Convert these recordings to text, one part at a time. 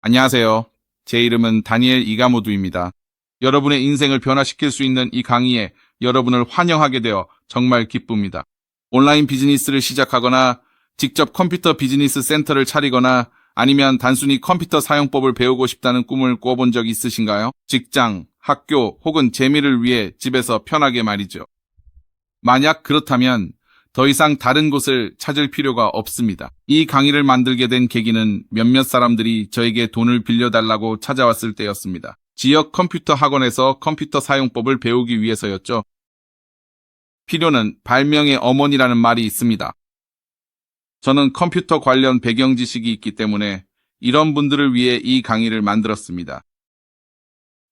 안녕하세요. 제 이름은 다니엘 이가모두입니다. 여러분의 인생을 변화시킬 수 있는 이 강의에 여러분을 환영하게 되어 정말 기쁩니다. 온라인 비즈니스를 시작하거나 직접 컴퓨터 비즈니스 센터를 차리거나 아니면 단순히 컴퓨터 사용법을 배우고 싶다는 꿈을 꿔본 적 있으신가요? 직장, 학교 혹은 재미를 위해 집에서 편하게 말이죠. 만약 그렇다면 더 이상 다른 곳을 찾을 필요가 없습니다. 이 강의를 만들게 된 계기는 몇몇 사람들이 저에게 돈을 빌려달라고 찾아왔을 때였습니다. 지역 컴퓨터 학원에서 컴퓨터 사용법을 배우기 위해서였죠. 필요는 발명의 어머니라는 말이 있습니다. 저는 컴퓨터 관련 배경 지식이 있기 때문에 이런 분들을 위해 이 강의를 만들었습니다.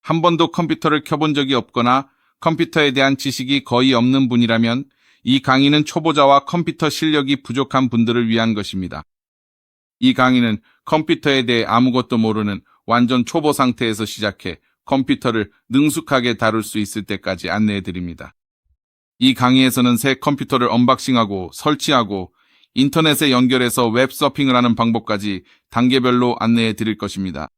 한 번도 컴퓨터를 켜본 적이 없거나 컴퓨터에 대한 지식이 거의 없는 분이라면 이 강의는 초보자와 컴퓨터 실력이 부족한 분들을 위한 것입니다. 이 강의는 컴퓨터에 대해 아무것도 모르는 완전 초보 상태에서 시작해 컴퓨터를 능숙하게 다룰 수 있을 때까지 안내해 드립니다. 이 강의에서는 새 컴퓨터를 언박싱하고 설치하고 인터넷에 연결해서 웹서핑을 하는 방법까지 단계별로 안내해 드릴 것입니다.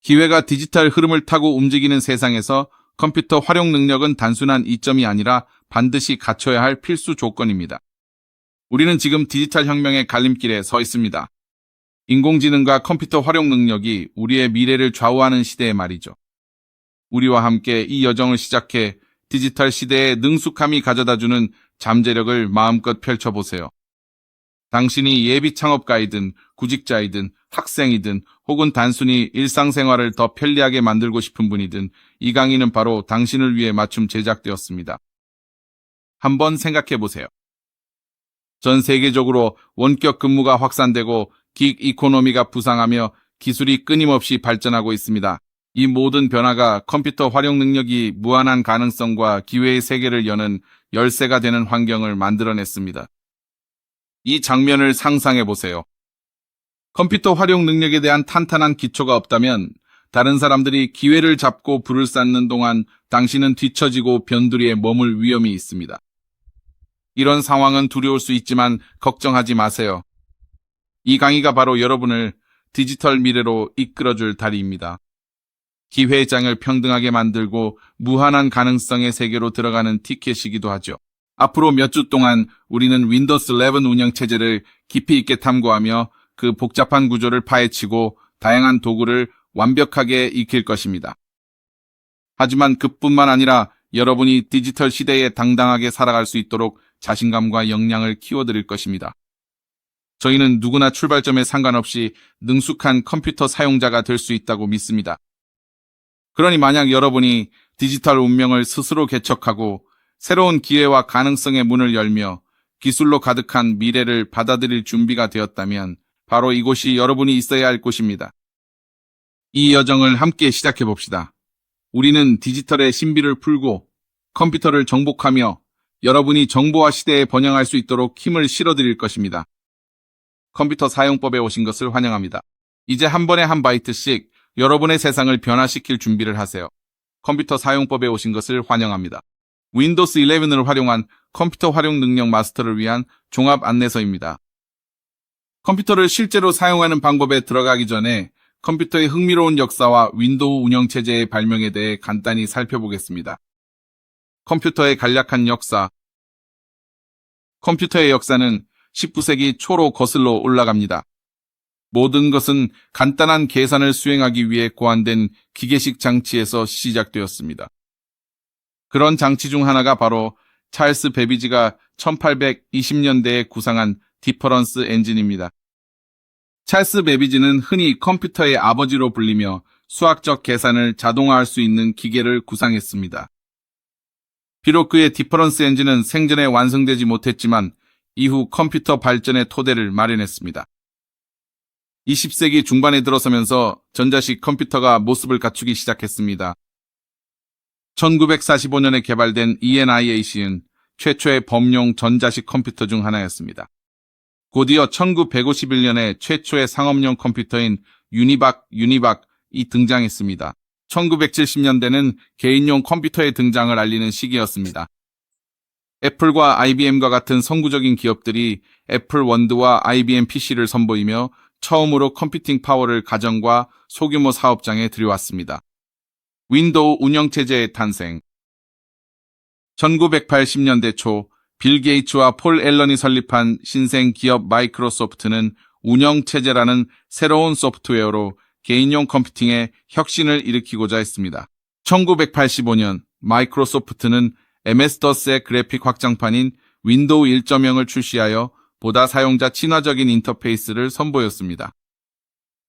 기회가 디지털 흐름을 타고 움직이는 세상에서 컴퓨터 활용 능력은 단순한 이점이 아니라 반드시 갖춰야 할 필수 조건입니다. 우리는 지금 디지털 혁명의 갈림길에 서 있습니다. 인공지능과 컴퓨터 활용 능력이 우리의 미래를 좌우하는 시대에 말이죠. 우리와 함께 이 여정을 시작해 디지털 시대에 능숙함이 가져다주는 잠재력을 마음껏 펼쳐보세요. 당신이 예비 창업가이든 구직자이든 학생이든 혹은 단순히 일상생활을 더 편리하게 만들고 싶은 분이든 이 강의는 바로 당신을 위해 맞춤 제작되었습니다. 한번 생각해 보세요. 전 세계적으로 원격 근무가 확산되고 긱 이코노미가 부상하며 기술이 끊임없이 발전하고 있습니다. 이 모든 변화가 컴퓨터 활용 능력이 무한한 가능성과 기회의 세계를 여는 열쇠가 되는 환경을 만들어냈습니다. 이 장면을 상상해 보세요. 컴퓨터 활용 능력에 대한 탄탄한 기초가 없다면 다른 사람들이 기회를 잡고 불을 쌓는 동안 당신은 뒤처지고 변두리에 머물 위험이 있습니다. 이런 상황은 두려울 수 있지만 걱정하지 마세요. 이 강의가 바로 여러분을 디지털 미래로 이끌어줄 다리입니다. 기회의 장을 평등하게 만들고 무한한 가능성의 세계로 들어가는 티켓이기도 하죠. 앞으로 몇 주 동안 우리는 윈도우스 11 운영체제를 깊이 있게 탐구하며 그 복잡한 구조를 파헤치고 다양한 도구를 완벽하게 익힐 것입니다. 하지만 그뿐만 아니라 여러분이 디지털 시대에 당당하게 살아갈 수 있도록 자신감과 역량을 키워드릴 것입니다. 저희는 누구나 출발점에 상관없이 능숙한 컴퓨터 사용자가 될 수 있다고 믿습니다. 그러니 만약 여러분이 디지털 운명을 스스로 개척하고 새로운 기회와 가능성의 문을 열며 기술로 가득한 미래를 받아들일 준비가 되었다면 바로 이곳이 여러분이 있어야 할 곳입니다. 이 여정을 함께 시작해 봅시다. 우리는 디지털의 신비를 풀고 컴퓨터를 정복하며 여러분이 정보화 시대에 번영할 수 있도록 힘을 실어드릴 것입니다. 컴퓨터 사용법에 오신 것을 환영합니다. 이제 한 번에 한 바이트씩 여러분의 세상을 변화시킬 준비를 하세요. 컴퓨터 사용법에 오신 것을 환영합니다. 윈도우스 11을 활용한 컴퓨터 활용 능력 마스터를 위한 종합 안내서입니다. 컴퓨터를 실제로 사용하는 방법에 들어가기 전에 컴퓨터의 흥미로운 역사와 윈도우 운영체제의 발명에 대해 간단히 살펴보겠습니다. 컴퓨터의 간략한 역사. 컴퓨터의 역사는 19세기 초로 거슬러 올라갑니다. 모든 것은 간단한 계산을 수행하기 위해 고안된 기계식 장치에서 시작되었습니다. 그런 장치 중 하나가 바로 찰스 베비지가 1820년대에 구상한 디퍼런스 엔진입니다. 찰스 베비지는 흔히 컴퓨터의 아버지로 불리며 수학적 계산을 자동화할 수 있는 기계를 구상했습니다. 비록 그의 디퍼런스 엔진은 생전에 완성되지 못했지만 이후 컴퓨터 발전의 토대를 마련했습니다. 20세기 중반에 들어서면서 전자식 컴퓨터가 모습을 갖추기 시작했습니다. 1945년에 개발된 ENIAC는 최초의 범용 전자식 컴퓨터 중 하나였습니다. 곧이어 1951년에 최초의 상업용 컴퓨터인 유니박이 등장했습니다. 1970년대는 개인용 컴퓨터의 등장을 알리는 시기였습니다. 애플과 IBM과 같은 선구적인 기업들이 애플 원드와 IBM PC를 선보이며 처음으로 컴퓨팅 파워를 가정과 소규모 사업장에 들여왔습니다. 윈도우 운영체제의 탄생. 1980년대 초 빌 게이츠와 폴 앨런이 설립한 신생 기업 마이크로소프트는 운영체제라는 새로운 소프트웨어로 개인용 컴퓨팅에 혁신을 일으키고자 했습니다. 1985년 마이크로소프트는 MS-DOS의 그래픽 확장판인 윈도우 1.0을 출시하여 보다 사용자 친화적인 인터페이스를 선보였습니다.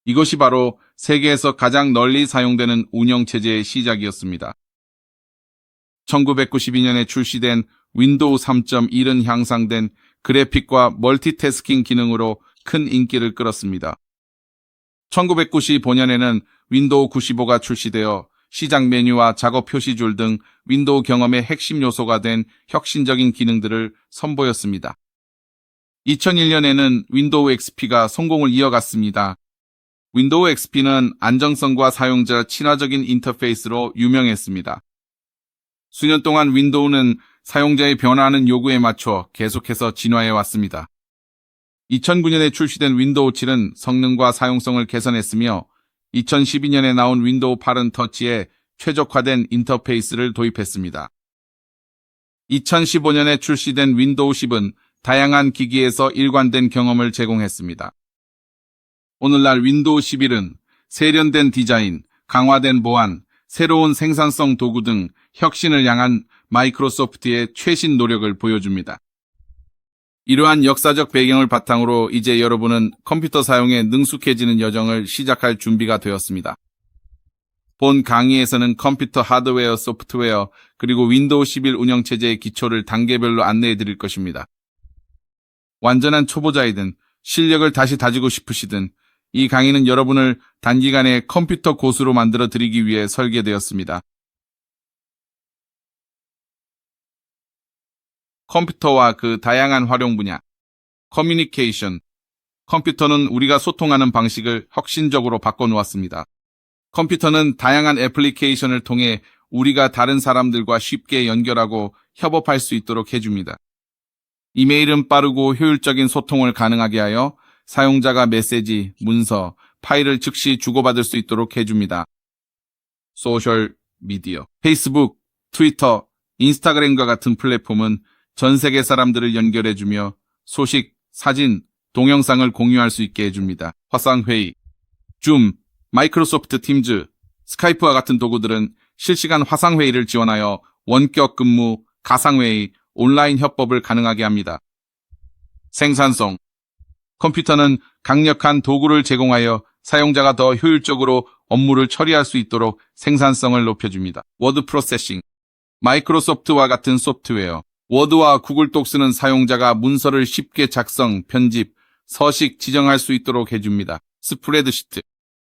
이것이 바로 세계에서 가장 널리 사용되는 운영체제의 시작이었습니다. 1992년에 출시된 윈도우 3.1은 향상된 그래픽과 멀티태스킹 기능으로 큰 인기를 끌었습니다. 1995년에는 윈도우 95가 출시되어 시작 메뉴와 작업 표시줄 등 윈도우 경험의 핵심 요소가 된 혁신적인 기능들을 선보였습니다. 2001년에는 윈도우 XP가 성공을 이어갔습니다. 윈도우 XP는 안정성과 사용자 친화적인 인터페이스로 유명했습니다. 수년 동안 윈도우는 사용자의 변화하는 요구에 맞춰 계속해서 진화해 왔습니다. 2009년에 출시된 윈도우 7은 성능과 사용성을 개선했으며 2012년에 나온 윈도우 8은 터치에 최적화된 인터페이스를 도입했습니다. 2015년에 출시된 윈도우 10은 다양한 기기에서 일관된 경험을 제공했습니다. 오늘날 윈도우 11은 세련된 디자인, 강화된 보안, 새로운 생산성 도구 등 혁신을 향한 마이크로소프트의 최신 노력을 보여줍니다. 이러한 역사적 배경을 바탕으로 이제 여러분은 컴퓨터 사용에 능숙해지는 여정을 시작할 준비가 되었습니다. 본 강의에서는 컴퓨터 하드웨어, 소프트웨어, 그리고 윈도우 11 운영체제의 기초를 단계별로 안내해 드릴 것입니다. 완전한 초보자이든 실력을 다시 다지고 싶으시든 이 강의는 여러분을 단기간에 컴퓨터 고수로 만들어 드리기 위해 설계되었습니다. 컴퓨터와 그 다양한 활용 분야. 커뮤니케이션. 컴퓨터는 우리가 소통하는 방식을 혁신적으로 바꿔놓았습니다. 컴퓨터는 다양한 애플리케이션을 통해 우리가 다른 사람들과 쉽게 연결하고 협업할 수 있도록 해줍니다. 이메일은 빠르고 효율적인 소통을 가능하게 하여 사용자가 메시지, 문서, 파일을 즉시 주고받을 수 있도록 해줍니다. 소셜 미디어. 페이스북, 트위터, 인스타그램과 같은 플랫폼은 전 세계 사람들을 연결해주며 소식, 사진, 동영상을 공유할 수 있게 해줍니다. 화상회의, 줌, 마이크로소프트 팀즈, 스카이프와 같은 도구들은 실시간 화상회의를 지원하여 원격 근무, 가상회의, 온라인 협업을 가능하게 합니다. 생산성. 컴퓨터는 강력한 도구를 제공하여 사용자가 더 효율적으로 업무를 처리할 수 있도록 생산성을 높여줍니다. 워드 프로세싱. 마이크로소프트와 같은 소프트웨어. 워드와 구글 독스는 사용자가 문서를 쉽게 작성, 편집, 서식 지정할 수 있도록 해줍니다. 스프레드시트.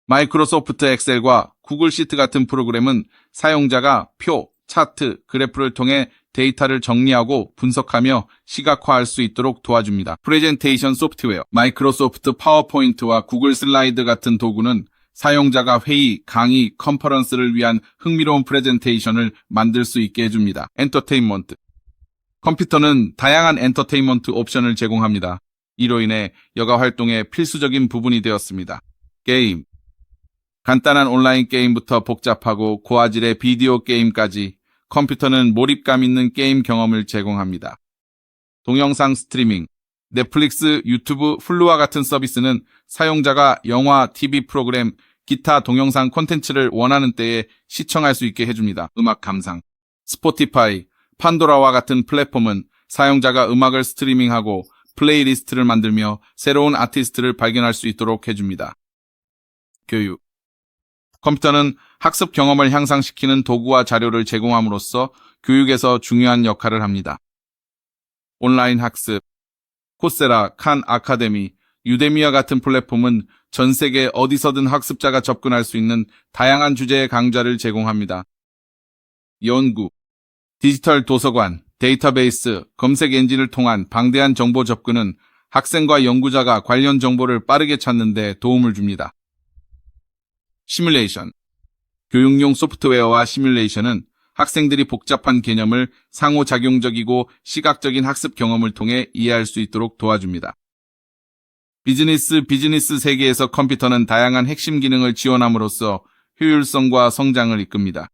마이크로소프트 엑셀과 구글 시트 같은 프로그램은 사용자가 표, 차트, 그래프를 통해 데이터를 정리하고 분석하며 시각화할 수 있도록 도와줍니다. 프레젠테이션 소프트웨어. 마이크로소프트 파워포인트와 구글 슬라이드 같은 도구는 사용자가 회의, 강의, 컨퍼런스를 위한 흥미로운 프레젠테이션을 만들 수 있게 해줍니다. 엔터테인먼트. 컴퓨터는 다양한 엔터테인먼트 옵션을 제공합니다. 이로 인해 여가 활동의 필수적인 부분이 되었습니다. 게임. 간단한 온라인 게임부터 복잡하고 고화질의 비디오 게임까지 컴퓨터는 몰입감 있는 게임 경험을 제공합니다. 동영상 스트리밍. 넷플릭스, 유튜브, 훌루와 같은 서비스는 사용자가 영화, TV 프로그램, 기타 동영상 콘텐츠를 원하는 때에 시청할 수 있게 해줍니다. 음악 감상. 스포티파이, 판도라와 같은 플랫폼은 사용자가 음악을 스트리밍하고 플레이리스트를 만들며 새로운 아티스트를 발견할 수 있도록 해줍니다. 교육. 컴퓨터는 학습 경험을 향상시키는 도구와 자료를 제공함으로써 교육에서 중요한 역할을 합니다. 온라인 학습. 코세라, 칸 아카데미, 유데미와 같은 플랫폼은 전 세계 어디서든 학습자가 접근할 수 있는 다양한 주제의 강좌를 제공합니다. 연구. 디지털 도서관, 데이터베이스, 검색 엔진을 통한 방대한 정보 접근은 학생과 연구자가 관련 정보를 빠르게 찾는 데 도움을 줍니다. 시뮬레이션. 교육용 소프트웨어와 시뮬레이션은 학생들이 복잡한 개념을 상호작용적이고 시각적인 학습 경험을 통해 이해할 수 있도록 도와줍니다. 비즈니스 세계에서 컴퓨터는 다양한 핵심 기능을 지원함으로써 효율성과 성장을 이끕니다.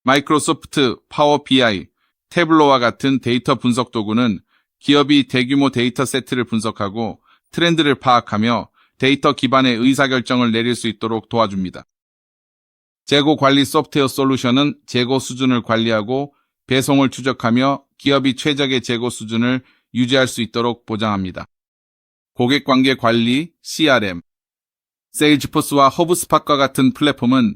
마이크로소프트 파워 BI, 태블로와 같은 데이터 분석 도구는 기업이 대규모 데이터 세트를 분석하고 트렌드를 파악하며 데이터 기반의 의사결정을 내릴 수 있도록 도와줍니다. 재고 관리 소프트웨어 솔루션은 재고 수준을 관리하고 배송을 추적하며 기업이 최적의 재고 수준을 유지할 수 있도록 보장합니다. 고객관계 관리, CRM, 세일즈포스와 허브스팟과 같은 플랫폼은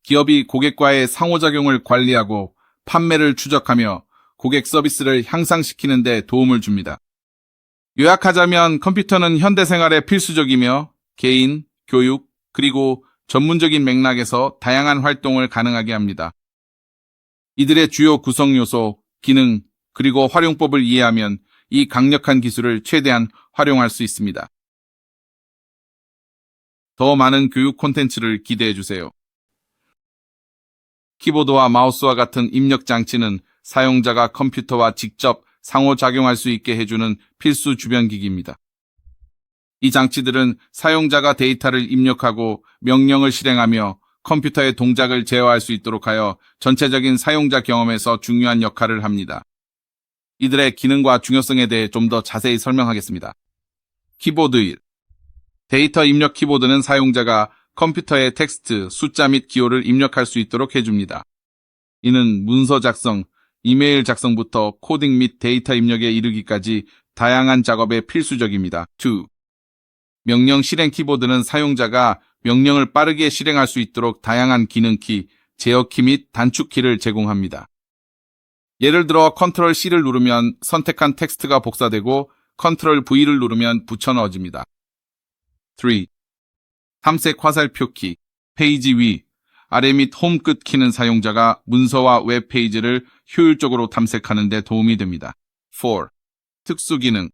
기업이 고객과의 상호작용을 관리하고 판매를 추적하며 고객 서비스를 향상시키는 데 도움을 줍니다. 요약하자면 컴퓨터는 현대생활에 필수적이며 개인, 교육, 그리고 전문적인 맥락에서 다양한 활동을 가능하게 합니다. 이들의 주요 구성 요소, 기능, 그리고 활용법을 이해하면 이 강력한 기술을 최대한 활용할 수 있습니다. 더 많은 교육 콘텐츠를 기대해주세요. 키보드와 마우스와 같은 입력 장치는 사용자가 컴퓨터와 직접 상호작용할 수 있게 해주는 필수 주변기기입니다. 이 장치들은 사용자가 데이터를 입력하고 명령을 실행하며 컴퓨터의 동작을 제어할 수 있도록 하여 전체적인 사용자 경험에서 중요한 역할을 합니다. 이들의 기능과 중요성에 대해 좀 더 자세히 설명하겠습니다. 키보드 1. 데이터 입력 키보드는 사용자가 컴퓨터에 텍스트, 숫자 및 기호를 입력할 수 있도록 해줍니다. 이는 문서 작성, 이메일 작성부터 코딩 및 데이터 입력에 이르기까지 다양한 작업에 필수적입니다. 2. 명령 실행 키보드는 사용자가 명령을 빠르게 실행할 수 있도록 다양한 기능키, 제어키 및 단축키를 제공합니다. 예를 들어 컨트롤 C를 누르면 선택한 텍스트가 복사되고 컨트롤 V를 누르면 붙여 넣어집니다. 3. 탐색 화살표 키, 페이지 위, 아래 및 홈 끝 키는 사용자가 문서와 웹페이지를 효율적으로 탐색하는 데 도움이 됩니다. 4. 특수 기능.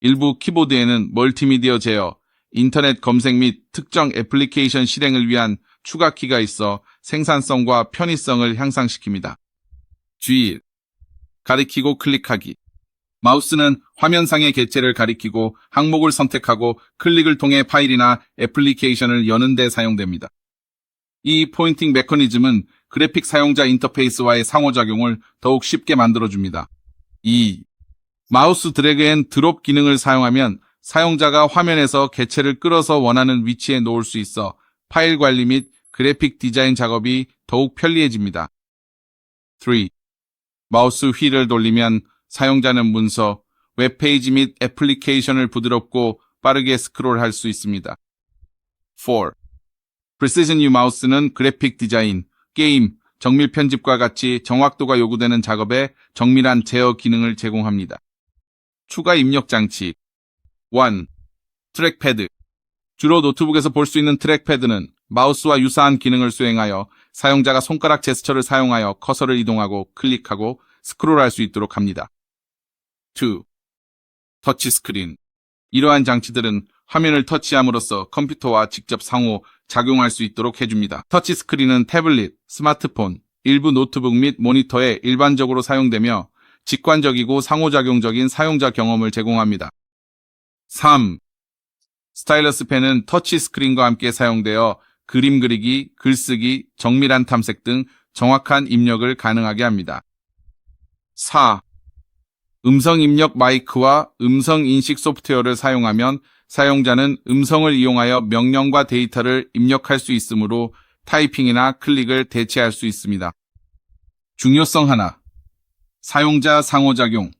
일부 키보드에는 멀티미디어 제어, 인터넷 검색 및 특정 애플리케이션 실행을 위한 추가 키가 있어 생산성과 편의성을 향상시킵니다. G1. 가리키고 클릭하기. 마우스는 화면상의 개체를 가리키고 항목을 선택하고 클릭을 통해 파일이나 애플리케이션을 여는 데 사용됩니다. 이 포인팅 메커니즘은 그래픽 사용자 인터페이스와의 상호작용을 더욱 쉽게 만들어줍니다. 2. 마우스 드래그 앤 드롭 기능을 사용하면 사용자가 화면에서 개체를 끌어서 원하는 위치에 놓을 수 있어 파일 관리 및 그래픽 디자인 작업이 더욱 편리해집니다. 3. 마우스 휠을 돌리면 사용자는 문서, 웹페이지 및 애플리케이션을 부드럽고 빠르게 스크롤할 수 있습니다. 4. Precision U 마우스는 그래픽 디자인, 게임, 정밀 편집과 같이 정확도가 요구되는 작업에 정밀한 제어 기능을 제공합니다. 추가 입력 장치. 1. 트랙패드. 주로 노트북에서 볼 수 있는 트랙패드는 마우스와 유사한 기능을 수행하여 사용자가 손가락 제스처를 사용하여 커서를 이동하고 클릭하고 스크롤할 수 있도록 합니다. 2. 터치 스크린. 이러한 장치들은 화면을 터치함으로써 컴퓨터와 직접 상호 작용할 수 있도록 해줍니다. 터치 스크린은 태블릿, 스마트폰, 일부 노트북 및 모니터에 일반적으로 사용되며 직관적이고 상호작용적인 사용자 경험을 제공합니다. 3. 스타일러스 펜은 터치 스크린과 함께 사용되어 그림 그리기, 글쓰기, 정밀한 탐색 등 정확한 입력을 가능하게 합니다. 4. 음성 입력 마이크와 음성 인식 소프트웨어를 사용하면 사용자는 음성을 이용하여 명령과 데이터를 입력할 수 있으므로 타이핑이나 클릭을 대체할 수 있습니다. 중요성 하나. 사용자 상호작용.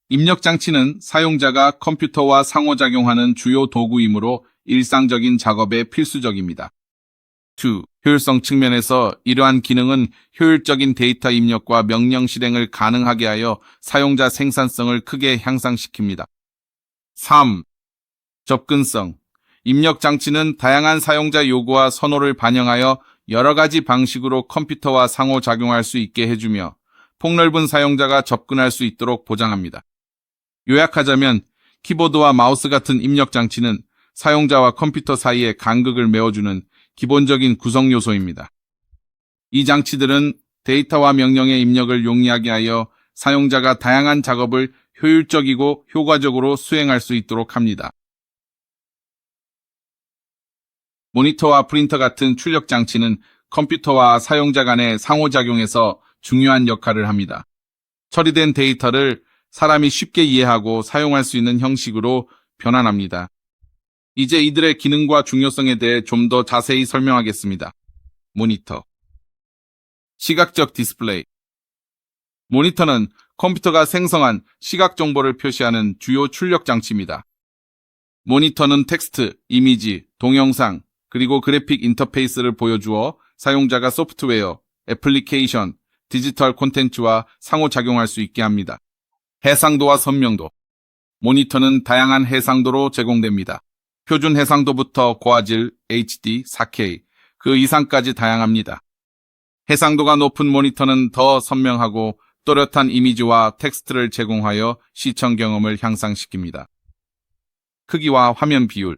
입력 장치는 사용자가 컴퓨터와 상호작용하는 주요 도구이므로 일상적인 작업에 필수적입니다. 2. 효율성 측면에서 이러한 기능은 효율적인 데이터 입력과 명령 실행을 가능하게 하여 사용자 생산성을 크게 향상시킵니다. 3. 접근성. 입력 장치는 다양한 사용자 요구와 선호를 반영하여 여러 가지 방식으로 컴퓨터와 상호작용할 수 있게 해주며 폭넓은 사용자가 접근할 수 있도록 보장합니다. 요약하자면 키보드와 마우스 같은 입력 장치는 사용자와 컴퓨터 사이에 간극을 메워주는 기본적인 구성 요소입니다. 이 장치들은 데이터와 명령의 입력을 용이하게 하여 사용자가 다양한 작업을 효율적이고 효과적으로 수행할 수 있도록 합니다. 모니터와 프린터 같은 출력 장치는 컴퓨터와 사용자 간의 상호작용에서 중요한 역할을 합니다. 처리된 데이터를 사람이 쉽게 이해하고 사용할 수 있는 형식으로 변환합니다. 이제 이들의 기능과 중요성에 대해 좀 더 자세히 설명하겠습니다. 모니터. 시각적 디스플레이. 모니터는 컴퓨터가 생성한 시각 정보를 표시하는 주요 출력 장치입니다. 모니터는 텍스트, 이미지, 동영상, 그리고 그래픽 인터페이스를 보여주어 사용자가 소프트웨어, 애플리케이션, 디지털 콘텐츠와 상호작용할 수 있게 합니다. 해상도와 선명도. 모니터는 다양한 해상도로 제공됩니다. 표준 해상도부터 고화질, HD, 4K, 그 이상까지 다양합니다. 해상도가 높은 모니터는 더 선명하고 또렷한 이미지와 텍스트를 제공하여 시청 경험을 향상시킵니다. 크기와 화면 비율.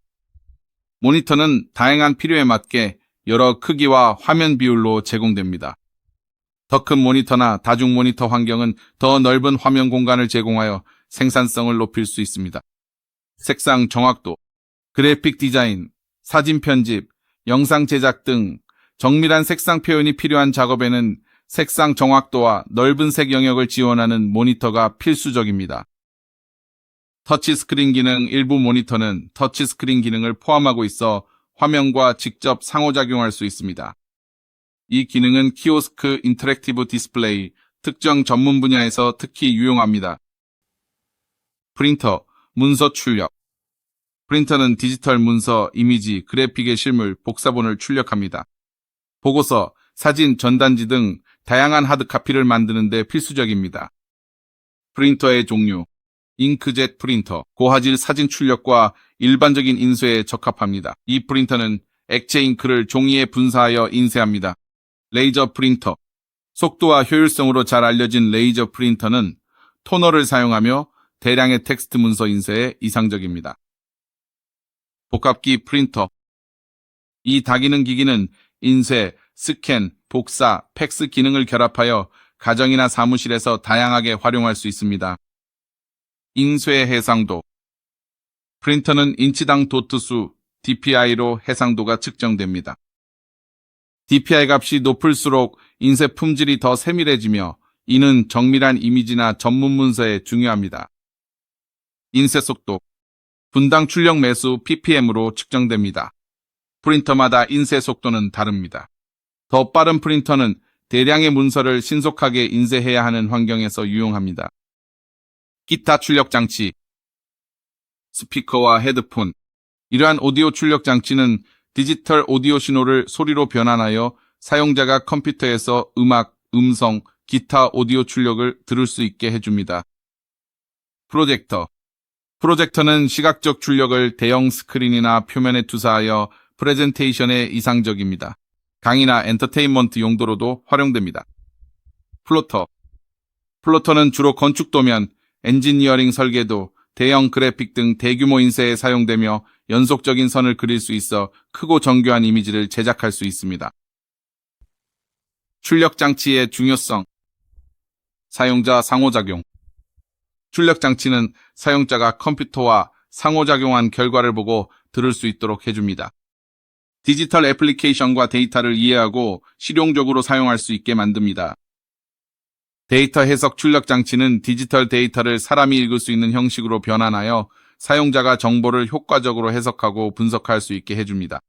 모니터는 다양한 필요에 맞게 여러 크기와 화면 비율로 제공됩니다. 더 큰 모니터나 다중 모니터 환경은 더 넓은 화면 공간을 제공하여 생산성을 높일 수 있습니다. 색상 정확도, 그래픽 디자인, 사진 편집, 영상 제작 등 정밀한 색상 표현이 필요한 작업에는 색상 정확도와 넓은 색 영역을 지원하는 모니터가 필수적입니다. 터치스크린 기능. 일부 모니터는 터치스크린 기능을 포함하고 있어 화면과 직접 상호작용할 수 있습니다. 이 기능은 키오스크 인터랙티브 디스플레이, 특정 전문 분야에서 특히 유용합니다. 프린터, 문서 출력. 프린터는 디지털 문서, 이미지, 그래픽의 실물, 복사본을 출력합니다. 보고서, 사진, 전단지 등 다양한 하드카피를 만드는 데 필수적입니다. 프린터의 종류. 잉크젯 프린터, 고화질 사진 출력과 일반적인 인쇄에 적합합니다. 이 프린터는 액체 잉크를 종이에 분사하여 인쇄합니다. 레이저 프린터. 속도와 효율성으로 잘 알려진 레이저 프린터는 토너를 사용하며 대량의 텍스트 문서 인쇄에 이상적입니다. 복합기 프린터. 이 다기능 기기는 인쇄, 스캔, 복사, 팩스 기능을 결합하여 가정이나 사무실에서 다양하게 활용할 수 있습니다. 인쇄 해상도. 프린터는 인치당 도트 수, DPI로 해상도가 측정됩니다. DPI 값이 높을수록 인쇄 품질이 더 세밀해지며 이는 정밀한 이미지나 전문 문서에 중요합니다. 인쇄 속도. 분당 출력 매수 ppm으로 측정됩니다. 프린터마다 인쇄 속도는 다릅니다. 더 빠른 프린터는 대량의 문서를 신속하게 인쇄해야 하는 환경에서 유용합니다. 기타 출력 장치. 스피커와 헤드폰. 이러한 오디오 출력 장치는 디지털 오디오 신호를 소리로 변환하여 사용자가 컴퓨터에서 음악, 음성, 기타 오디오 출력을 들을 수 있게 해줍니다. 프로젝터. 프로젝터는 시각적 출력을 대형 스크린이나 표면에 투사하여 프레젠테이션에 이상적입니다. 강의나 엔터테인먼트 용도로도 활용됩니다. 플로터. 플로터는 주로 건축 도면, 엔지니어링 설계도, 대형 그래픽 등 대규모 인쇄에 사용되며 연속적인 선을 그릴 수 있어 크고 정교한 이미지를 제작할 수 있습니다. 출력 장치의 중요성. 사용자 상호작용. 출력 장치는 사용자가 컴퓨터와 상호작용한 결과를 보고 들을 수 있도록 해줍니다. 디지털 애플리케이션과 데이터를 이해하고 실용적으로 사용할 수 있게 만듭니다. 데이터 해석 출력 장치는 디지털 데이터를 사람이 읽을 수 있는 형식으로 변환하여 사용자가 정보를 효과적으로 해석하고 분석할 수 있게 해줍니다.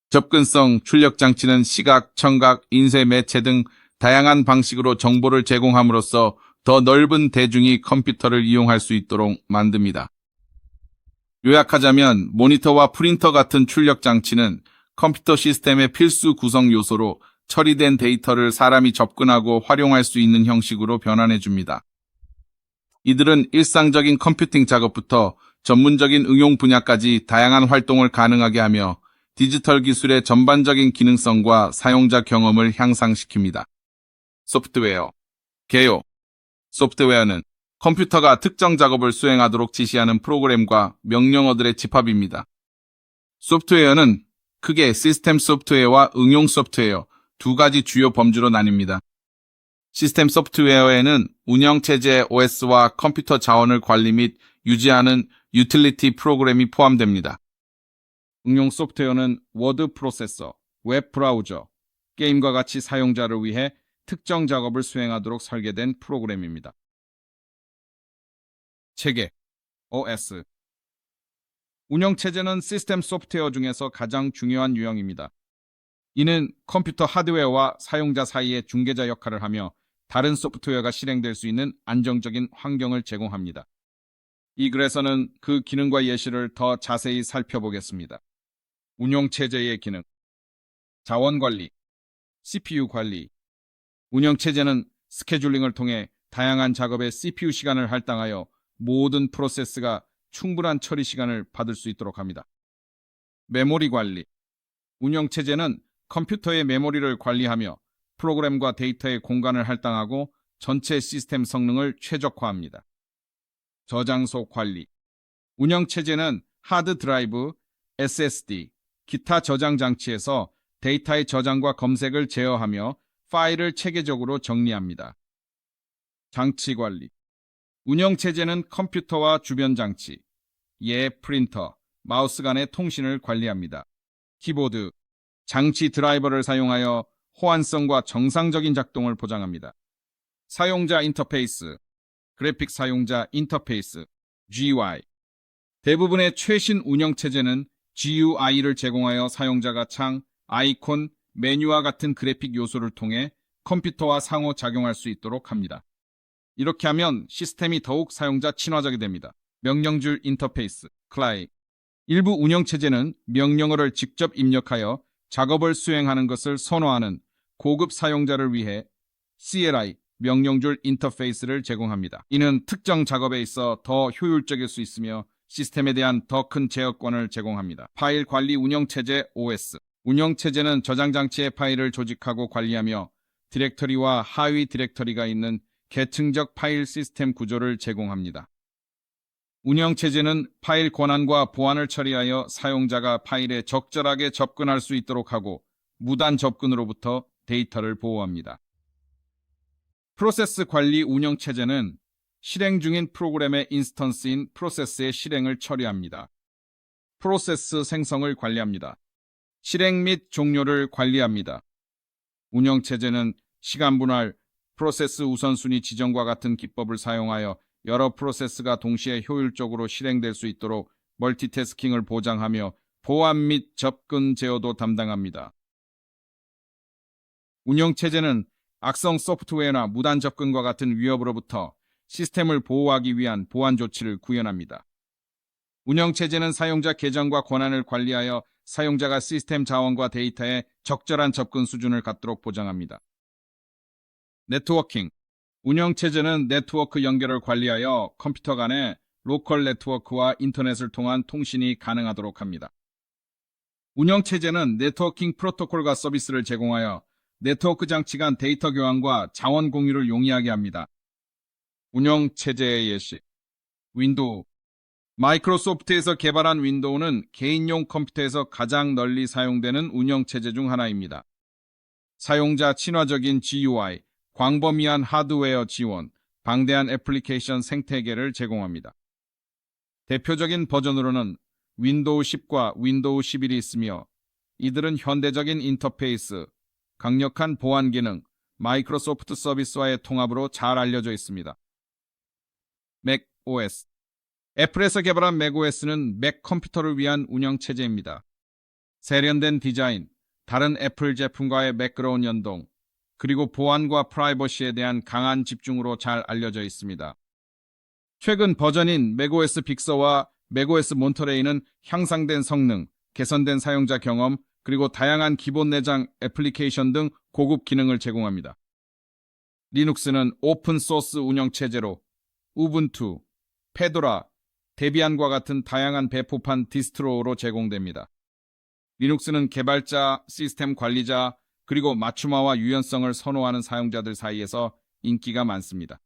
접근성. 출력 장치는 시각, 청각, 인쇄 매체 등 다양한 방식으로 정보를 제공함으로써 더 넓은 대중이 컴퓨터를 이용할 수 있도록 만듭니다. 요약하자면 모니터와 프린터 같은 출력 장치는 컴퓨터 시스템의 필수 구성 요소로 처리된 데이터를 사람이 접근하고 활용할 수 있는 형식으로 변환해줍니다. 이들은 일상적인 컴퓨팅 작업부터 전문적인 응용 분야까지 다양한 활동을 가능하게 하며 디지털 기술의 전반적인 기능성과 사용자 경험을 향상시킵니다. 소프트웨어. 개요. 소프트웨어는 컴퓨터가 특정 작업을 수행하도록 지시하는 프로그램과 명령어들의 집합입니다. 소프트웨어는 크게 시스템 소프트웨어와 응용 소프트웨어 두 가지 주요 범주로 나뉩니다. 시스템 소프트웨어에는 운영체제 OS와 컴퓨터 자원을 관리 및 유지하는 유틸리티 프로그램이 포함됩니다. 응용 소프트웨어는 워드 프로세서, 웹 브라우저, 게임과 같이 사용자를 위해 특정 작업을 수행하도록 설계된 프로그램입니다. 체계, OS. 운영체제는 시스템 소프트웨어 중에서 가장 중요한 유형입니다. 이는 컴퓨터 하드웨어와 사용자 사이의 중개자 역할을 하며 다른 소프트웨어가 실행될 수 있는 안정적인 환경을 제공합니다. 이 글에서는 그 기능과 예시를 더 자세히 살펴보겠습니다. 운영체제의 기능, 자원관리, CPU 관리. 운영체제는 스케줄링을 통해 다양한 작업에 CPU 시간을 할당하여 모든 프로세스가 충분한 처리 시간을 받을 수 있도록 합니다. 메모리 관리. 운영체제는 컴퓨터의 메모리를 관리하며 프로그램과 데이터의 공간을 할당하고 전체 시스템 성능을 최적화합니다. 저장소 관리. 운영체제는 하드 드라이브, SSD, 기타 저장 장치에서 데이터의 저장과 검색을 제어하며 파일을 체계적으로 정리합니다. 장치 관리. 운영체제는 컴퓨터와 주변 장치, 프린터, 마우스 간의 통신을 관리합니다. 키보드, 장치 드라이버를 사용하여 호환성과 정상적인 작동을 보장합니다. 사용자 인터페이스, 그래픽 사용자 인터페이스, GUI. 대부분의 최신 운영체제는 GUI를 제공하여 사용자가 창, 아이콘, 메뉴와 같은 그래픽 요소를 통해 컴퓨터와 상호작용할 수 있도록 합니다. 이렇게 하면 시스템이 더욱 사용자 친화적이 됩니다. 명령줄 인터페이스, CLI. 일부 운영체제는 명령어를 직접 입력하여 작업을 수행하는 것을 선호하는 고급 사용자를 위해 CLI, 명령줄 인터페이스를 제공합니다. 이는 특정 작업에 있어 더 효율적일 수 있으며 시스템에 대한 더 큰 제어권을 제공합니다. 파일 관리 운영체제 OS. 운영체제는 저장장치의 파일을 조직하고 관리하며 디렉터리와 하위 디렉터리가 있는 계층적 파일 시스템 구조를 제공합니다. 운영체제는 파일 권한과 보안을 처리하여 사용자가 파일에 적절하게 접근할 수 있도록 하고 무단 접근으로부터 데이터를 보호합니다. 프로세스 관리 운영체제는 실행 중인 프로그램의 인스턴스인 프로세스의 실행을 처리합니다. 프로세스 생성을 관리합니다. 실행 및 종료를 관리합니다. 운영체제는 시간 분할, 프로세스 우선순위 지정과 같은 기법을 사용하여 여러 프로세스가 동시에 효율적으로 실행될 수 있도록 멀티태스킹을 보장하며 보안 및 접근 제어도 담당합니다. 운영체제는 악성 소프트웨어나 무단 접근과 같은 위협으로부터 시스템을 보호하기 위한 보안 조치를 구현합니다. 운영체제는 사용자 계정과 권한을 관리하여 사용자가 시스템 자원과 데이터에 적절한 접근 수준을 갖도록 보장합니다. 네트워킹. 운영체제는 네트워크 연결을 관리하여 컴퓨터 간의 로컬 네트워크와 인터넷을 통한 통신이 가능하도록 합니다. 운영체제는 네트워킹 프로토콜과 서비스를 제공하여 네트워크 장치 간 데이터 교환과 자원 공유를 용이하게 합니다. 운영체제의 예시. 윈도우. 마이크로소프트에서 개발한 윈도우는 개인용 컴퓨터에서 가장 널리 사용되는 운영체제 중 하나입니다. 사용자 친화적인 GUI, 광범위한 하드웨어 지원, 방대한 애플리케이션 생태계를 제공합니다. 대표적인 버전으로는 윈도우 10과 윈도우 11이 있으며 이들은 현대적인 인터페이스, 강력한 보안 기능, 마이크로소프트 서비스와의 통합으로 잘 알려져 있습니다. 맥 OS. 애플에서 개발한 맥OS는 맥 컴퓨터를 위한 운영체제입니다. 세련된 디자인, 다른 애플 제품과의 매끄러운 연동, 그리고 보안과 프라이버시에 대한 강한 집중으로 잘 알려져 있습니다. 최근 버전인 맥OS 빅서와 맥OS 몬터레이는 향상된 성능, 개선된 사용자 경험, 그리고 다양한 기본 내장 애플리케이션 등 고급 기능을 제공합니다. 리눅스는 오픈 소스 운영체제로 우분투, 페도라, 데비안과 같은 다양한 배포판 디스트로로 제공됩니다. 리눅스는 개발자, 시스템 관리자, 그리고 맞춤화와 유연성을 선호하는 사용자들 사이에서 인기가 많습니다.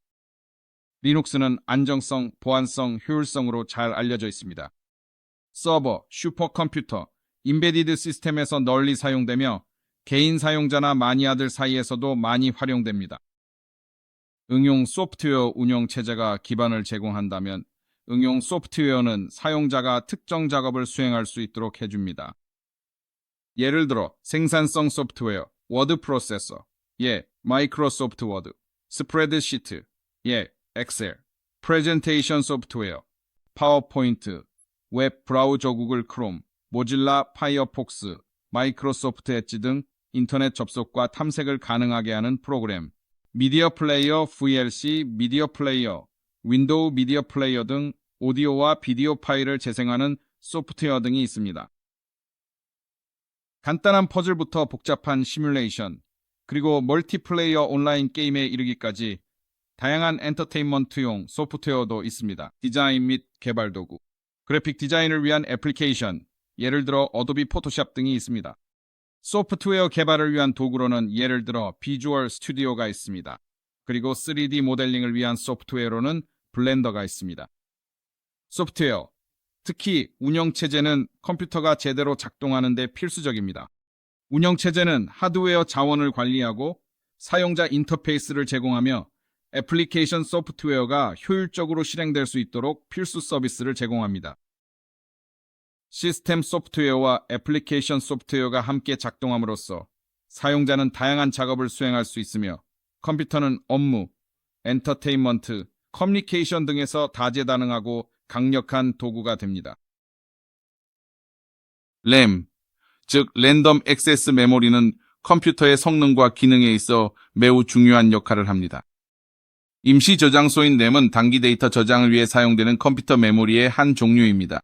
리눅스는 안정성, 보안성, 효율성으로 잘 알려져 있습니다. 서버, 슈퍼컴퓨터, 임베디드 시스템에서 널리 사용되며 개인 사용자나 마니아들 사이에서도 많이 활용됩니다. 응용 소프트웨어 운영 체제가 기반을 제공한다면 응용 소프트웨어는 사용자가 특정 작업을 수행할 수 있도록 해줍니다. 예를 들어 생산성 소프트웨어, 워드 프로세서, 마이크로소프트 워드, 스프레드시트, 엑셀, 프레젠테이션 소프트웨어, 파워포인트, 웹 브라우저 구글 크롬, 모질라 파이어폭스, 마이크로소프트 엣지 등 인터넷 접속과 탐색을 가능하게 하는 프로그램, 미디어 플레이어 VLC, 미디어 플레이어, 윈도우 미디어 플레이어 등 오디오와 비디오 파일을 재생하는 소프트웨어 등이 있습니다. 간단한 퍼즐부터 복잡한 시뮬레이션, 그리고 멀티플레이어 온라인 게임에 이르기까지 다양한 엔터테인먼트용 소프트웨어도 있습니다. 디자인 및 개발 도구, 그래픽 디자인을 위한 애플리케이션, 예를 들어 어도비 포토샵 등이 있습니다. 소프트웨어 개발을 위한 도구로는 예를 들어 비주얼 스튜디오가 있습니다. 그리고 3D 모델링을 위한 소프트웨어로는 블렌더가 있습니다. 소프트웨어, 특히 운영체제는 컴퓨터가 제대로 작동하는 데 필수적입니다. 운영체제는 하드웨어 자원을 관리하고 사용자 인터페이스를 제공하며 애플리케이션 소프트웨어가 효율적으로 실행될 수 있도록 필수 서비스를 제공합니다. 시스템 소프트웨어와 애플리케이션 소프트웨어가 함께 작동함으로써 사용자는 다양한 작업을 수행할 수 있으며 컴퓨터는 업무, 엔터테인먼트, 커뮤니케이션 등에서 다재다능하고 강력한 도구가 됩니다. 램, 즉 랜덤 액세스 메모리는 컴퓨터의 성능과 기능에 있어 매우 중요한 역할을 합니다. 임시 저장소인 램은 단기 데이터 저장을 위해 사용되는 컴퓨터 메모리의 한 종류입니다.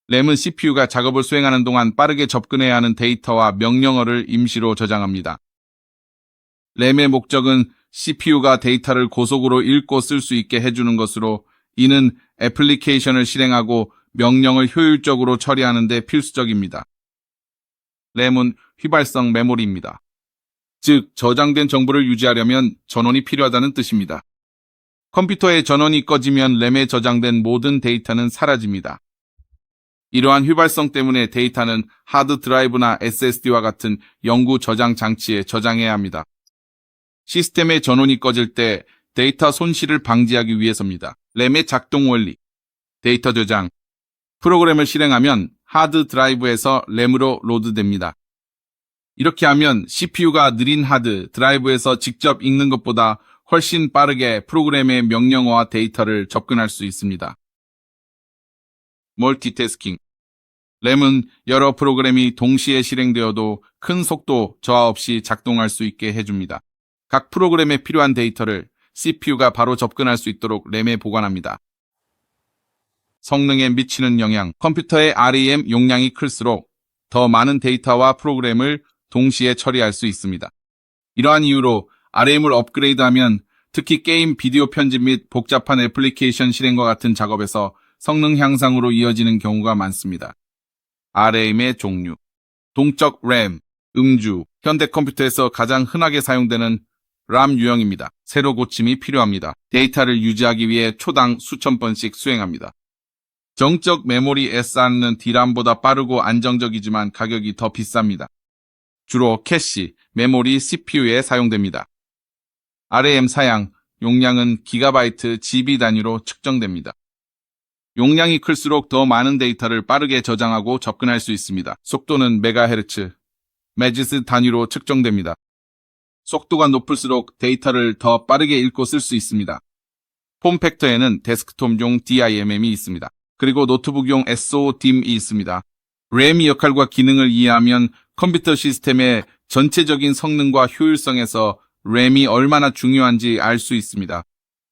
램은 CPU가 작업을 수행하는 동안 빠르게 접근해야 하는 데이터와 명령어를 임시로 저장합니다. 램의 목적은 CPU가 데이터를 고속으로 읽고 쓸 수 있게 해주는 것으로 이는 애플리케이션을 실행하고 명령을 효율적으로 처리하는 데 필수적입니다. 램은 휘발성 메모리입니다. 즉, 저장된 정보를 유지하려면 전원이 필요하다는 뜻입니다. 컴퓨터의 전원이 꺼지면 램에 저장된 모든 데이터는 사라집니다. 이러한 휘발성 때문에 데이터는 하드 드라이브나 SSD와 같은 영구 저장 장치에 저장해야 합니다. 시스템의 전원이 꺼질 때 데이터 손실을 방지하기 위해서입니다. 램의 작동 원리, 데이터 저장, 프로그램을 실행하면 하드 드라이브에서 램으로 로드됩니다. 이렇게 하면 CPU가 느린 하드 드라이브에서 직접 읽는 것보다 훨씬 빠르게 프로그램의 명령어와 데이터를 접근할 수 있습니다. 멀티태스킹, 램은 여러 프로그램이 동시에 실행되어도 큰 속도 저하 없이 작동할 수 있게 해줍니다. 각 프로그램에 필요한 데이터를 CPU가 바로 접근할 수 있도록 램에 보관합니다. 성능에 미치는 영향, 컴퓨터의 RAM 용량이 클수록 더 많은 데이터와 프로그램을 동시에 처리할 수 있습니다. 이러한 이유로 RM을 업그레이드하면 특히 게임, 비디오 편집 및 복잡한 애플리케이션 실행과 같은 작업에서 성능 향상으로 이어지는 경우가 많습니다. RM의 종류, 동적 램, 음주, 현대 컴퓨터에서 가장 흔하게 사용되는 람 유형입니다. 새로 고침이 필요합니다. 데이터를 유지하기 위해 초당 수천 번씩 수행합니다. 정적 메모리 SR는 D람보다 빠르고 안정적이지만 가격이 더 비쌉니다. 주로 캐시, 메모리 CPU에 사용됩니다. RAM 사양, 용량은 기가바이트 GB 단위로 측정됩니다. 용량이 클수록 더 많은 데이터를 빠르게 저장하고 접근할 수 있습니다. 속도는 메가헤르츠, 메지스 단위로 측정됩니다. 속도가 높을수록 데이터를 더 빠르게 읽고 쓸 수 있습니다. 폼팩터에는 데스크톱용 DIMM이 있습니다. 그리고 노트북용 SODIMM이 있습니다. 램의 역할과 기능을 이해하면 컴퓨터 시스템의 전체적인 성능과 효율성에서 램이 얼마나 중요한지 알 수 있습니다.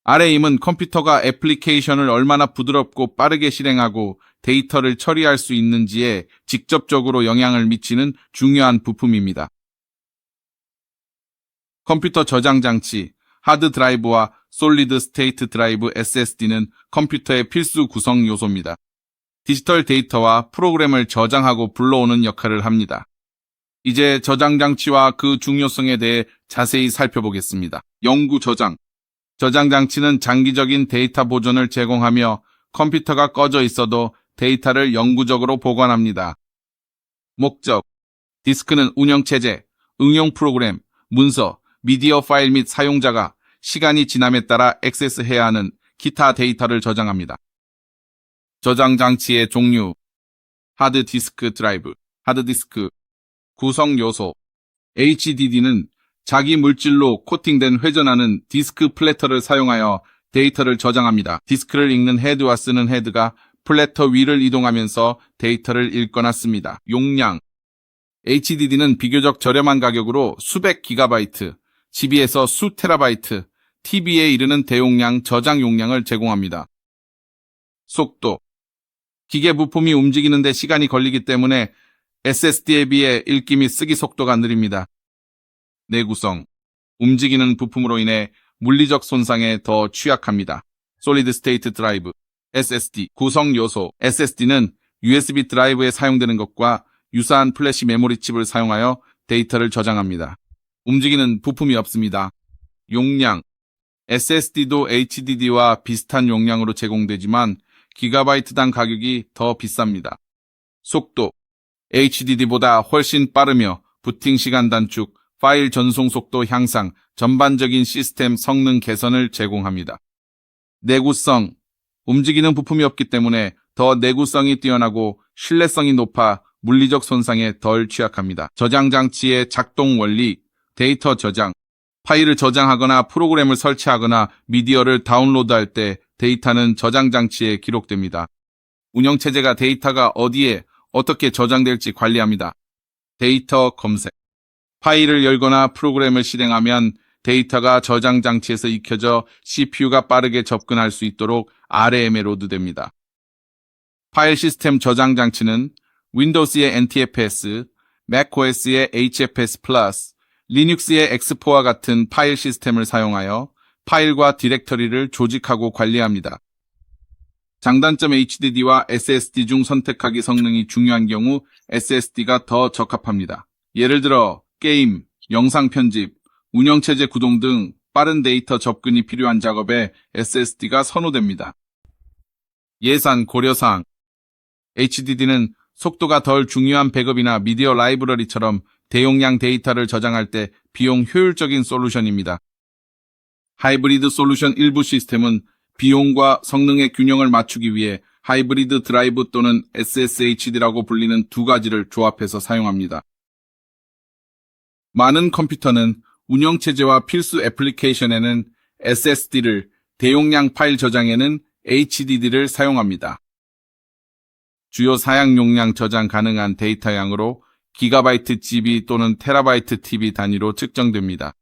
RAM은 컴퓨터가 애플리케이션을 얼마나 부드럽고 빠르게 실행하고 데이터를 처리할 수 있는지에 직접적으로 영향을 미치는 중요한 부품입니다. 컴퓨터 저장 장치, 하드 드라이브와 솔리드 스테이트 드라이브 SSD는 컴퓨터의 필수 구성 요소입니다. 디지털 데이터와 프로그램을 저장하고 불러오는 역할을 합니다. 이제 저장 장치와 그 중요성에 대해 자세히 살펴보겠습니다. 영구 저장. 저장 장치는 장기적인 데이터 보존을 제공하며 컴퓨터가 꺼져 있어도 데이터를 영구적으로 보관합니다. 목적. 디스크는 운영체제, 응용 프로그램, 문서, 미디어 파일 및 사용자가 시간이 지남에 따라 액세스해야 하는 기타 데이터를 저장합니다. 저장 장치의 종류, 하드디스크 드라이브, 하드디스크, 구성 요소, HDD는 자기 물질로 코팅된 회전하는 디스크 플래터를 사용하여 데이터를 저장합니다. 디스크를 읽는 헤드와 쓰는 헤드가 플래터 위를 이동하면서 데이터를 읽거나 씁니다. 용량, HDD는 비교적 저렴한 가격으로 수백 기가바이트, GB에서 수 테라바이트, TB에 이르는 대용량 저장 용량을 제공합니다. 속도, 기계 부품이 움직이는 데 시간이 걸리기 때문에 SSD에 비해 읽기 및 쓰기 속도가 느립니다. 내구성, 움직이는 부품으로 인해 물리적 손상에 더 취약합니다. 솔리드 스테이트 드라이브, SSD, 구성 요소, SSD는 USB 드라이브에 사용되는 것과 유사한 플래시 메모리 칩을 사용하여 데이터를 저장합니다. 움직이는 부품이 없습니다. 용량, SSD도 HDD와 비슷한 용량으로 제공되지만 기가바이트당 가격이 더 비쌉니다. 속도, HDD보다 훨씬 빠르며 부팅 시간 단축, 파일 전송 속도 향상, 전반적인 시스템 성능 개선을 제공합니다. 내구성, 움직이는 부품이 없기 때문에 더 내구성이 뛰어나고 신뢰성이 높아 물리적 손상에 덜 취약합니다. 저장 장치의 작동 원리, 데이터 저장, 파일을 저장하거나 프로그램을 설치하거나 미디어를 다운로드할 때 데이터는 저장 장치에 기록됩니다. 운영체제가 데이터가 어디에 어떻게 저장될지 관리합니다. 데이터 검색, 파일을 열거나 프로그램을 실행하면 데이터가 저장 장치에서 익혀져 CPU가 빠르게 접근할 수 있도록 RM에 로드됩니다. 파일 시스템 저장 장치는 윈도우스의 NTFS, macOS의 HFS 플러스, 리눅스의 X4와 같은 파일 시스템을 사용하여 파일과 디렉터리를 조직하고 관리합니다. 장단점 HDD와 SSD 중 선택하기 성능이 중요한 경우 SSD가 더 적합합니다. 예를 들어 게임, 영상 편집, 운영체제 구동 등 빠른 데이터 접근이 필요한 작업에 SSD가 선호됩니다. 예산 고려사항, HDD는 속도가 덜 중요한 백업이나 미디어 라이브러리처럼 대용량 데이터를 저장할 때 비용 효율적인 솔루션입니다. 하이브리드 솔루션 일부 시스템은 비용과 성능의 균형을 맞추기 위해 하이브리드 드라이브 또는 SSHD라고 불리는 두 가지를 조합해서 사용합니다. 많은 컴퓨터는 운영체제와 필수 애플리케이션에는 SSD를, 대용량 파일 저장에는 HDD를 사용합니다. 주요 사양 용량 저장 가능한 데이터 양으로 기가바이트 GB 또는 테라바이트 TB 단위로 측정됩니다.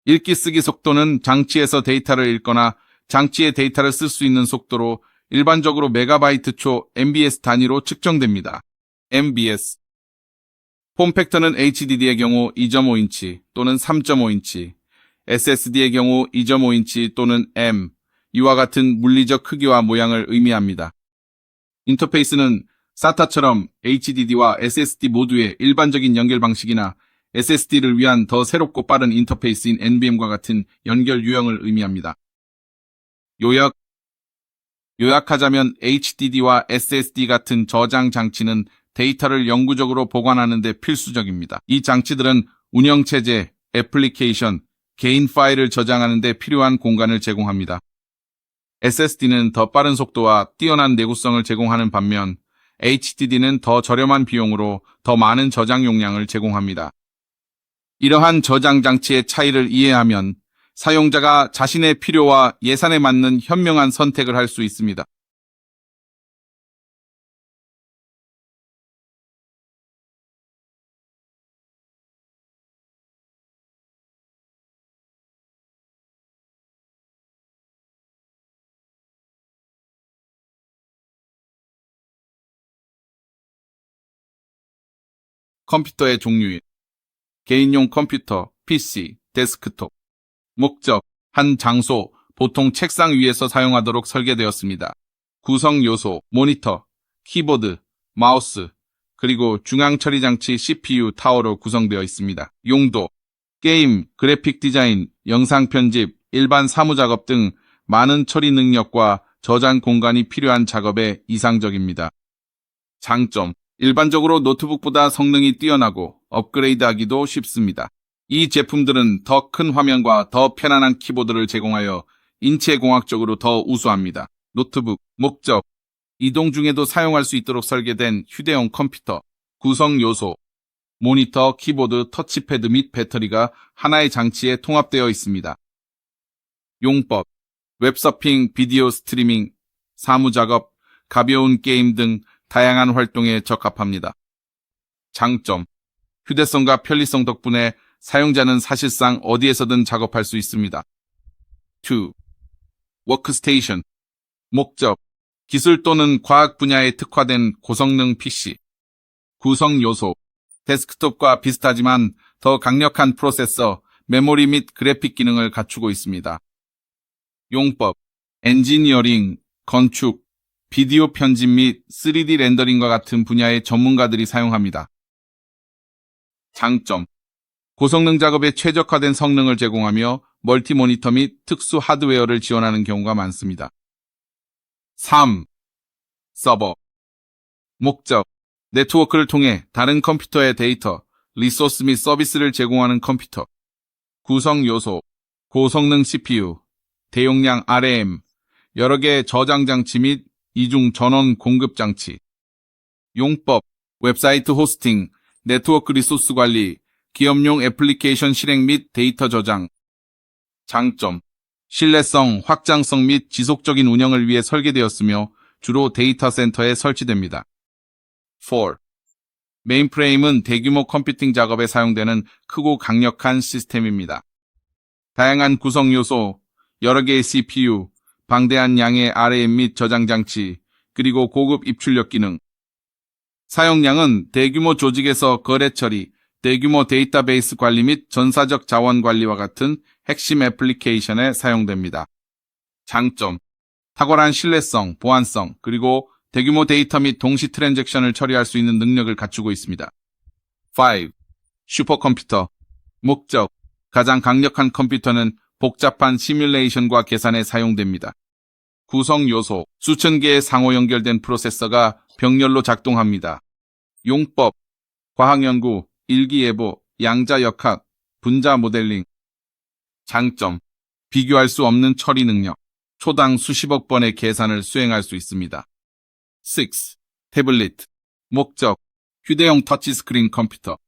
읽기 쓰기 속도는 장치에서 데이터를 읽거나 장치의 데이터를 쓸 수 있는 속도로 일반적으로 메가바이트 초 MBS 단위로 측정됩니다. MBS. 폼팩터는 HDD의 경우 2.5인치 또는 3.5인치, SSD의 경우 2.5인치 또는 M, 이와 같은 물리적 크기와 모양을 의미합니다. 인터페이스는 SATA처럼 HDD와 SSD 모두의 일반적인 연결 방식이나 SSD를 위한 더 새롭고 빠른 인터페이스인 NVMe과 같은 연결 유형을 의미합니다. 요약하자면 HDD와 SSD 같은 저장 장치는 데이터를 영구적으로 보관하는 데 필수적입니다. 이 장치들은 운영체제, 애플리케이션, 개인 파일을 저장하는 데 필요한 공간을 제공합니다. SSD는 더 빠른 속도와 뛰어난 내구성을 제공하는 반면 HDD는 더 저렴한 비용으로 더 많은 저장 용량을 제공합니다. 이러한 저장 장치의 차이를 이해하면 사용자가 자신의 필요와 예산에 맞는 현명한 선택을 할 수 있습니다. 컴퓨터의 종류, 개인용 컴퓨터, PC, 데스크톱. 목적, 한 장소, 보통 책상 위에서 사용하도록 설계되었습니다. 구성 요소, 모니터, 키보드, 마우스, 그리고 중앙 처리 장치 CPU 타워로 구성되어 있습니다. 용도, 게임, 그래픽 디자인, 영상 편집, 일반 사무 작업 등 많은 처리 능력과 저장 공간이 필요한 작업에 이상적입니다. 장점, 일반적으로 노트북보다 성능이 뛰어나고 업그레이드하기도 쉽습니다. 이 제품들은 더 큰 화면과 더 편안한 키보드를 제공하여 인체공학적으로 더 우수합니다. 노트북, 목적, 이동 중에도 사용할 수 있도록 설계된 휴대용 컴퓨터. 구성 요소. 모니터, 키보드, 터치패드 및 배터리가 하나의 장치에 통합되어 있습니다. 용법. 웹서핑, 비디오 스트리밍, 사무작업, 가벼운 게임 등 다양한 활동에 적합합니다. 장점. 휴대성과 편리성 덕분에 사용자는 사실상 어디에서든 작업할 수 있습니다. 2. 워크스테이션. 목적. 기술 또는 과학 분야에 특화된 고성능 PC. 구성 요소. 데스크톱과 비슷하지만 더 강력한 프로세서, 메모리 및 그래픽 기능을 갖추고 있습니다. 용법. 엔지니어링, 건축, 비디오 편집 및 3D 렌더링과 같은 분야의 전문가들이 사용합니다. 장점. 고성능 작업에 최적화된 성능을 제공하며 멀티 모니터 및 특수 하드웨어를 지원하는 경우가 많습니다. 3. 서버. 목적. 네트워크를 통해 다른 컴퓨터의 데이터, 리소스 및 서비스를 제공하는 컴퓨터. 구성 요소. 고성능 CPU, 대용량 RAM, 여러 개의 저장 장치 및 이중 전원 공급 장치. 용법. 웹사이트 호스팅, 네트워크 리소스 관리, 기업용 애플리케이션 실행 및 데이터 저장. 장점. 신뢰성, 확장성 및 지속적인 운영을 위해 설계되었으며 주로 데이터 센터에 설치됩니다. 4. 메인프레임은 대규모 컴퓨팅 작업에 사용되는 크고 강력한 시스템입니다. 다양한 구성 요소, 여러 개의 CPU, 방대한 양의 RAM 및 저장 장치, 그리고 고급 입출력 기능. 사용량은 대규모 조직에서 거래 처리, 대규모 데이터베이스 관리 및 전사적 자원 관리와 같은 핵심 애플리케이션에 사용됩니다. 장점. 탁월한 신뢰성, 보안성, 그리고 대규모 데이터 및 동시 트랜잭션을 처리할 수 있는 능력을 갖추고 있습니다. 5. 슈퍼컴퓨터. 목적. 가장 강력한 컴퓨터는 복잡한 시뮬레이션과 계산에 사용됩니다. 구성 요소. 수천 개의 상호 연결된 프로세서가 병렬로 작동합니다. 용법. 과학연구, 일기예보, 양자역학, 분자 모델링. 장점. 비교할 수 없는 처리 능력. 초당 수십억 번의 계산을 수행할 수 있습니다. 6. 태블릿. 목적. 휴대용 터치스크린 컴퓨터.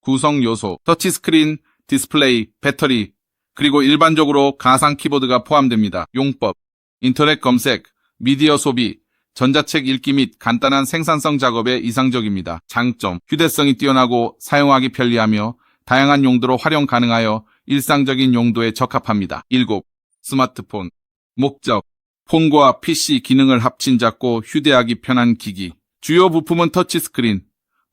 구성 요소. 터치스크린, 디스플레이, 배터리, 그리고 일반적으로 가상 키보드가 포함됩니다. 용법. 인터넷 검색, 미디어 소비, 전자책 읽기 및 간단한 생산성 작업에 이상적입니다. 장점. 휴대성이 뛰어나고 사용하기 편리하며 다양한 용도로 활용 가능하여 일상적인 용도에 적합합니다. 7. 스마트폰. 목적. 폰과 PC 기능을 합친 작고 휴대하기 편한 기기. 주요 부품은 터치스크린,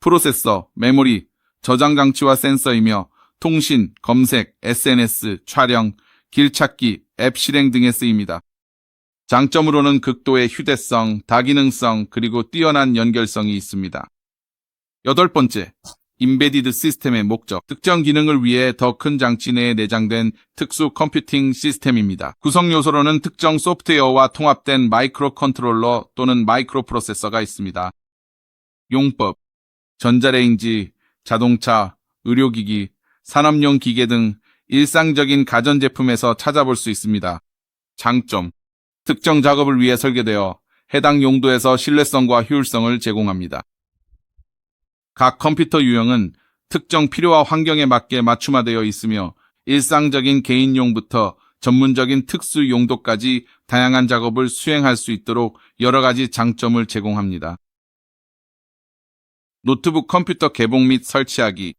프로세서, 메모리, 저장 장치와 센서이며 통신, 검색, SNS, 촬영, 길찾기, 앱 실행 등에 쓰입니다. 장점으로는 극도의 휴대성, 다기능성, 그리고 뛰어난 연결성이 있습니다. 8번째, 임베디드 시스템의 목적. 특정 기능을 위해 더 큰 장치 내에 내장된 특수 컴퓨팅 시스템입니다. 구성 요소로는 특정 소프트웨어와 통합된 마이크로 컨트롤러 또는 마이크로 프로세서가 있습니다. 용법. 전자레인지, 자동차, 의료기기, 산업용 기계 등 일상적인 가전제품에서 찾아볼 수 있습니다. 장점. 특정 작업을 위해 설계되어 해당 용도에서 신뢰성과 효율성을 제공합니다. 각 컴퓨터 유형은 특정 필요와 환경에 맞게 맞춤화되어 있으며 일상적인 개인용부터 전문적인 특수 용도까지 다양한 작업을 수행할 수 있도록 여러 가지 장점을 제공합니다. 노트북 컴퓨터 개봉 및 설치하기.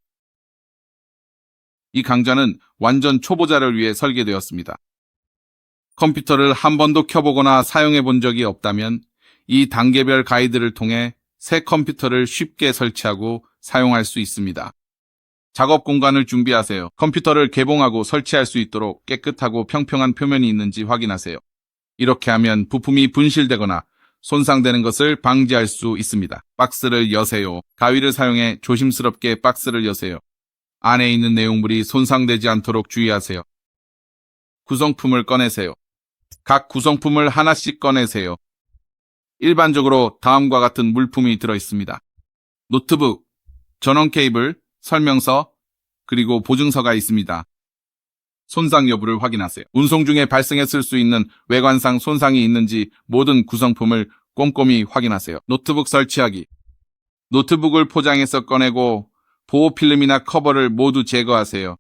이 강좌는 완전 초보자를 위해 설계되었습니다. 컴퓨터를 한 번도 켜보거나 사용해 본 적이 없다면 이 단계별 가이드를 통해 새 컴퓨터를 쉽게 설치하고 사용할 수 있습니다. 작업 공간을 준비하세요. 컴퓨터를 개봉하고 설치할 수 있도록 깨끗하고 평평한 표면이 있는지 확인하세요. 이렇게 하면 부품이 분실되거나 손상되는 것을 방지할 수 있습니다. 박스를 여세요. 가위를 사용해 조심스럽게 박스를 여세요. 안에 있는 내용물이 손상되지 않도록 주의하세요. 구성품을 꺼내세요. 각 구성품을 하나씩 꺼내세요. 일반적으로 다음과 같은 물품이 들어있습니다. 노트북, 전원 케이블, 설명서, 그리고 보증서가 있습니다. 손상 여부를 확인하세요. 운송 중에 발생했을 수 있는 외관상 손상이 있는지 모든 구성품을 꼼꼼히 확인하세요. 노트북 설치하기. 노트북을 포장해서 꺼내고 보호 필름이나 커버를 모두 제거하세요.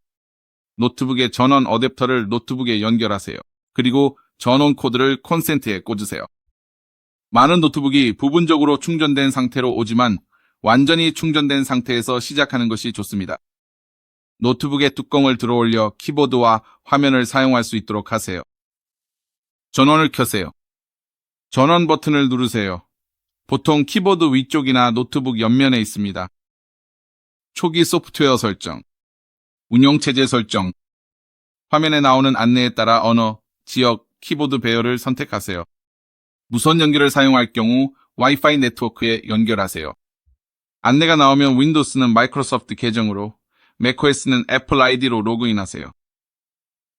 노트북의 전원 어댑터를 노트북에 연결하세요. 그리고 전원 코드를 콘센트에 꽂으세요. 많은 노트북이 부분적으로 충전된 상태로 오지만 완전히 충전된 상태에서 시작하는 것이 좋습니다. 노트북의 뚜껑을 들어올려 키보드와 화면을 사용할 수 있도록 하세요. 전원을 켜세요. 전원 버튼을 누르세요. 보통 키보드 위쪽이나 노트북 옆면에 있습니다. 초기 소프트웨어 설정, 운영체제 설정, 화면에 나오는 안내에 따라 언어, 지역, 키보드 배열을 선택하세요. 무선 연결을 사용할 경우 와이파이 네트워크에 연결하세요. 안내가 나오면 윈도우스는 마이크로소프트 계정으로, 맥OS는 애플 아이디로 로그인하세요.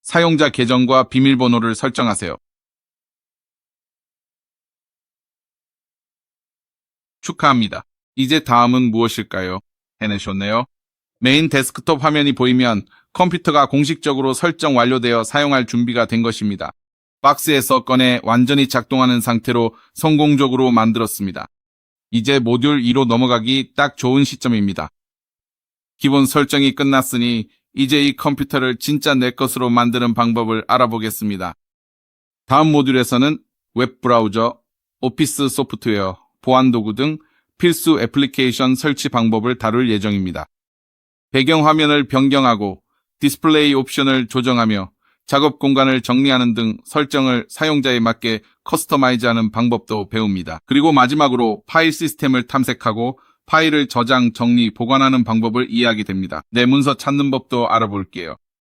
사용자 계정과 비밀번호를 설정하세요. 축하합니다. 이제 다음은 무엇일까요? 해내셨네요. 메인 데스크톱 화면이 보이면 컴퓨터가 공식적으로 설정 완료되어 사용할 준비가 된 것입니다. 박스에서 꺼내 완전히 작동하는 상태로 성공적으로 만들었습니다. 이제 모듈 2로 넘어가기 딱 좋은 시점입니다. 기본 설정이 끝났으니 이제 이 컴퓨터를 진짜 내 것으로 만드는 방법을 알아보겠습니다. 다음 모듈에서는 웹브라우저, 오피스 소프트웨어, 보안 도구 등 필수 애플리케이션 설치 방법을 다룰 예정입니다. 배경 화면을 변경하고 디스플레이 옵션을 조정하며 작업 공간을 정리하는 등 설정을 사용자에 맞게 커스터마이즈하는 방법도 배웁니다. 그리고 마지막으로 파일 시스템을 탐색하고 파일을 저장, 정리, 보관하는 방법을 이해하게 됩니다. 내 문서 찾는 법도 알아볼게요.